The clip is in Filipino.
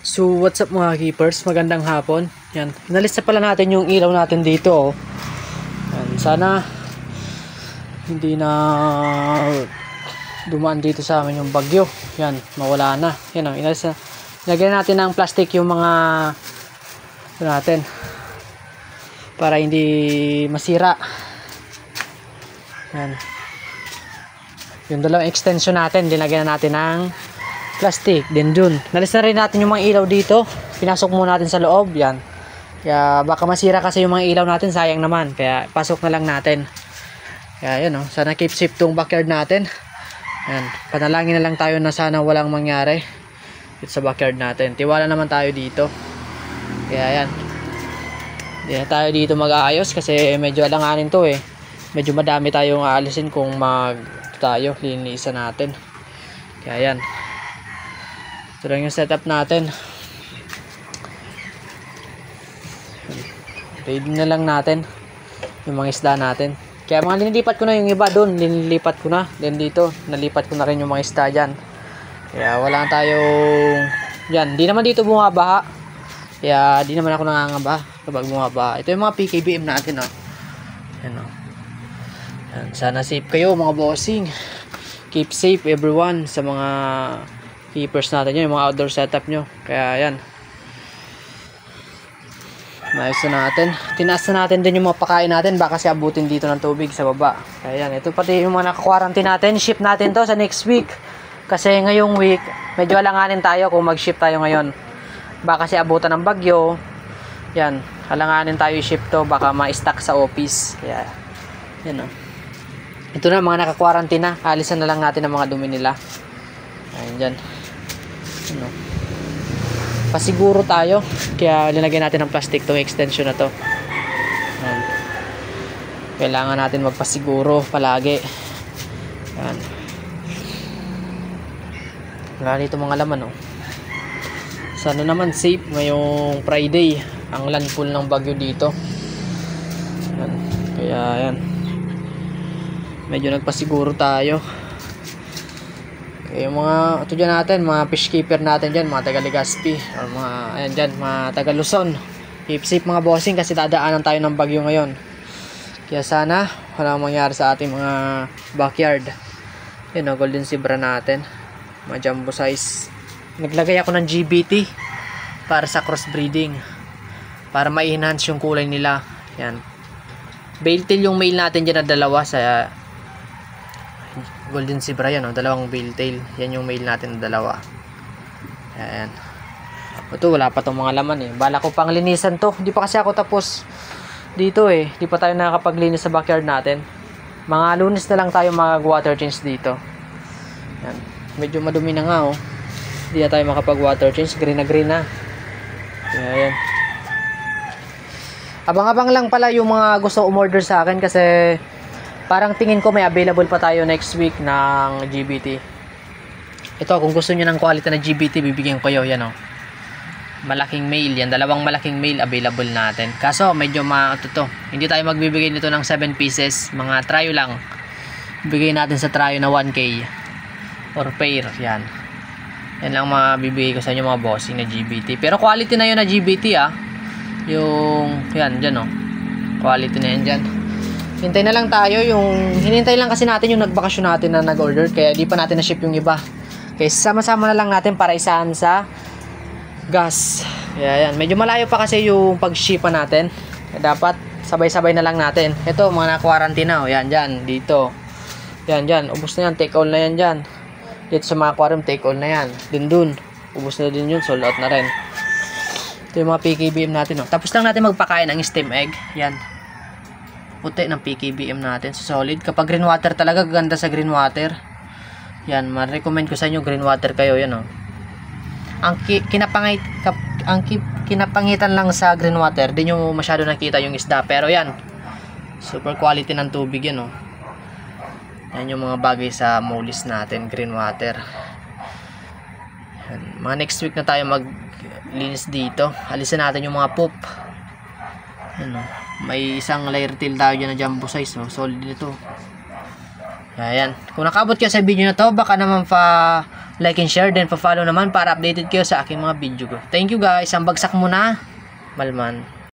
So what's up mga keepers, magandang hapon. Yan, inalis na pala natin yung ilaw natin dito. Yan, sana hindi na dumaan dito sa amin yung bagyo. Yan, mawala na. Yan, inalis na. Lagyan natin ng plastic yung mga natin para hindi masira. Yan. Yung dalawang extension natin, dinagyan natin ng plastic. Then dun, nalis na rin natin yung mga ilaw dito. Pinasok muna natin sa loob. Yan. Kaya baka masira kasi yung mga ilaw natin, sayang naman. Kaya pasok na lang natin. Kaya yun, sana keep safe tong backyard natin. Yan. Panalangin na lang tayo na sana walang mangyari dito sa backyard natin. Tiwala naman tayo dito. Kaya yan. Hindi na tayo dito mag-aayos kasi medyo alanganin to eh. Medyo madami tayong aalisin kung linisan natin. Kaya yan. Ito lang yung setup natin. Ready na lang natin yung mga isda natin. Kaya mga linilipat ko na yung iba doon. Linilipat ko na. Then dito, nalipat ko na rin yung mga isda dyan. Kaya wala tayong yan, di naman dito bumabaha. Kaya di naman ako nangangamba kapag bumabaha. Ito yung mga PKBM natin Yan Yan. Sana safe kayo mga bossing. Keep safe everyone sa mga keepers natin yun, yung mga outdoor setup nyo. Kaya yan, maayos na natin. Tinaas na natin din yung mga pakain natin, baka kasi abutin dito ng tubig sa baba. Kaya yan, ito pati yung mga naka-quarantine natin. Ship natin to sa next week. Kasi ngayong week, medyo alanganin tayo kung mag-ship tayo ngayon. Baka kasi abutan ng bagyo. Yan, alanganin tayo i-ship to, baka ma-stack sa office. Kaya yan ito na, mga naka-quarantine na. Alisan na lang natin ang mga dumi nila. Ayan dyan. Pasiguro tayo, kaya linagyan natin ng plastic tong extension na to. Ayan. Kailangan natin magpasiguro palagi. Ayan. Wala dito mga laman Sana naman safe ngayong Friday, ang landfall ng bagyo dito. Ayan. Kaya ayan, medyo nagpasiguro tayo. Yung mga ito dyan natin, mga fish keeper natin dyan, mga taga Legazpi or mga ayan dyan, mga taga Luzon, keep safe mga bossing kasi dadaanan tayo ng bagyo ngayon. Kaya sana walang mangyari sa ating mga backyard. Yun golden zebra natin, mga jumbo size. Naglagay ako ng GBT para sa crossbreeding, para ma-enhance yung kulay nila. Yan, Bailtail yung male natin dyan na dalawa sa golden zebra yan dalawang bailtail. Yan yung male natin na dalawa. Ayan. Ito wala pa tong mga laman bala ko pang linisan to. Hindi pa kasi ako tapos dito Hindi pa tayo nakapaglinis sa backyard natin. Mga Lunes na lang tayo mag water change dito. Yan. Medyo madumi na nga Hindi na tayo makapag water change. Green na green na. Ayan. Abang-abang lang pala yung mga gusto umorder sa akin kasi parang tingin ko may available pa tayo next week ng GBT. Ito, kung gusto niyo ng quality na GBT, bibigyan ko kayo. Yan malaking male. Yan, dalawang malaking male available natin. Kaso, medyo hindi tayo magbibigay nito ng 7 pieces. Mga trio lang. Bibigay natin sa trio na 1K. Or pair. Yan. Yan lang mabibigay ko sa inyo mga bossing na GBT. Pero quality na yun na GBT Yung, yan, dyan quality na yan dyan. Hintay na lang tayo, hinintay lang kasi natin yung nagbakasyon natin na nag-order, kaya di pa natin na-ship yung iba. Kaya sama-sama na lang natin para isahan sa gas. Kaya yan, medyo malayo pa kasi yung pag-shipan natin. Kaya dapat sabay-sabay na lang natin. Ito, mga na-quarantine na. Yan, dyan, dito. Yan, dyan, ubos na yan, take all na yan dyan. Dito sa mga aquarium, take all na yan. Dun, ubos na din yun, sold out na rin. Ito yung mga PKBM natin. Tapos lang natin magpakain ng steam egg. Yan. Puti ng PKBM natin. So, solid. Kapag green water talaga, ganda sa green water. Yan, ma-recommend ko sa inyo green water kayo. Yan Ang kinapangitan lang sa green water, di nyo masyado nakita yung isda. Pero yan, super quality ng tubig yan Yan yung mga bagay sa mollies natin, green water. Yan. Mga next week na tayo maglinis dito. Alisin natin yung mga poop. Yan may isang layer tail tayo dyan na jumbo size solid ito. Ayan. Kung nakabot ka sa video na to, baka naman like and share, then pa-follow naman para updated kayo sa aking mga video ko. Thank you guys. Ang bagsak muna. Balman.